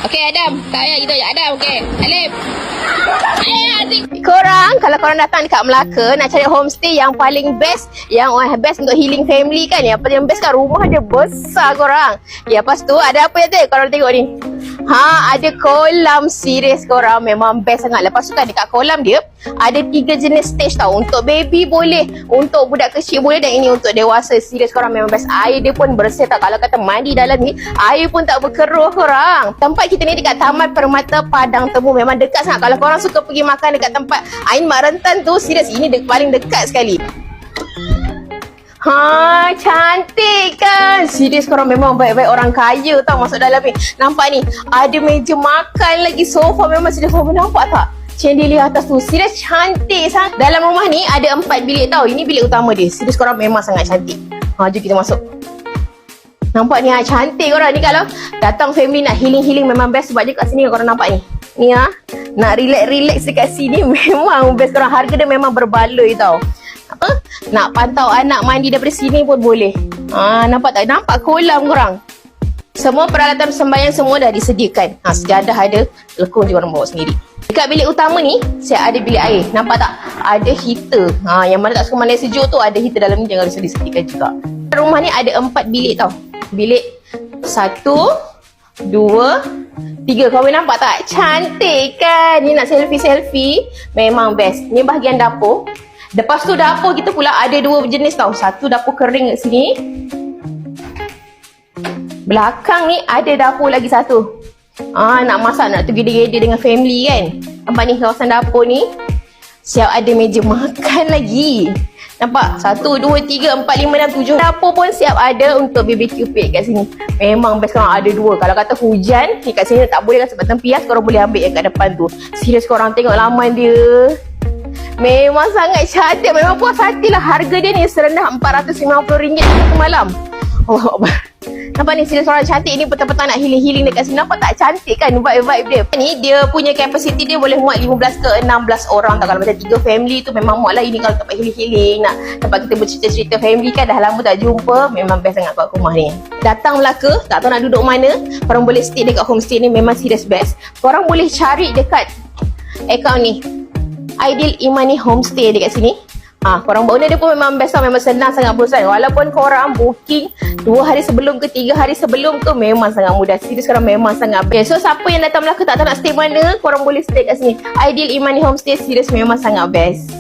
Okey Adam, tak payah gitu je. Adam, okey. Alif. Korang, kalau korang datang dekat Melaka nak cari homestay yang paling best, yang best untuk healing family kan, yang paling best kan, rumah dia besar korang. Ya, lepas tu ada apa ya korang tengok ni? Ada kolam, serius korang, memang best sangat. Lepas tu kan dekat kolam dia ada 3 jenis stage tau. Untuk baby boleh, untuk budak kecil boleh, dan ini untuk dewasa. Serius korang, memang best. Air dia pun bersih tau. Kalau kata mandi dalam ni, air pun tak berkeruh korang. Tempat kita ni dekat Taman Permata Padang Temu, memang dekat sangat. Kalau korang suka pergi makan dekat tempat Ain Mak Rentan tu, serius ini paling dekat sekali. Cantik kan? Serius korang, memang baik-baik orang kaya tau masuk dalam ni. Nampak ni, ada meja makan lagi, sofa, memang serius korang nampak tak? Chandelier atas tu, serius cantik sangat. Dalam rumah ni ada 4 bilik tau. Ini bilik utama dia. Serius korang, memang sangat cantik. Jom kita masuk. Nampak ni, cantik korang ni. Kalau datang family nak healing-healing, memang best. Sebab je kat sini korang nampak ni. Ni nak relax-relax dekat sini, memang best korang. Harga dia memang berbaloi tau. Nak pantau anak mandi daripada sini pun boleh. Nampak tak? Nampak kolam korang. Semua peralatan sembahyang semua dah disediakan. Sejadah ada, lekung je korang bawa sendiri. Dekat bilik utama ni, saya ada bilik air. Nampak tak? Ada heater. Yang mana tak suka mandi sejuk tu, ada heater dalam ni, jangan risau disediakan juga. Rumah ni ada 4 bilik tau. Bilik 1, 2, 3. Kau boleh nampak tak? Cantik kan? Ni nak selfie-selfie, memang best. Ni bahagian dapur. Lepas tu dapur kita pula ada 2 jenis tau. Satu dapur kering kat sini. Belakang ni ada dapur lagi satu. Nak masak, nak together dengan family kan. Nampak ni kawasan dapur ni. Siap ada meja makan lagi. Nampak? 1, 2, 3, 4, 5 dan 7. Dapur pun siap ada untuk BBQ pit kat sini. Memang best korang ada 2. Kalau kata hujan, ni kat sini tak boleh kan sebab tempias, korang boleh ambil yang kat depan tu. Serius korang tengok laman dia. Memang sangat cantik. Memang puas hati lah. Harga dia ni serendah RM450 satu malam. Allah Akbar. Nampak ni, serius orang cantik ni. Petang-petang nak healing-healing dekat sini. Nampak tak cantik kan vibe-vibe dia? Ni dia punya capacity dia boleh muat 15 ke 16 orang tak. Kalau macam 3 family tu memang muat lah. Ini kalau tempat healing-healing, nak tempat kita bercerita-cerita family kan, dah lama tak jumpa. Memang best sangat kat rumah ni. Datang Melaka, tak tahu nak duduk mana, korang boleh stay dekat homestay ni. Memang serius best. Korang boleh cari dekat akaun ni, Ideal Imani Homestay dekat sini. Korang owner dia pun memang best tau. Memang senang sangat bosan. Walaupun korang booking 2 hari sebelum ke 3 hari sebelum tu, memang sangat mudah. Serius korang, memang sangat best. So siapa yang datang Melaka tak tahu nak stay mana, korang boleh stay kat sini. Ideal Imani Homestay, serius memang sangat best.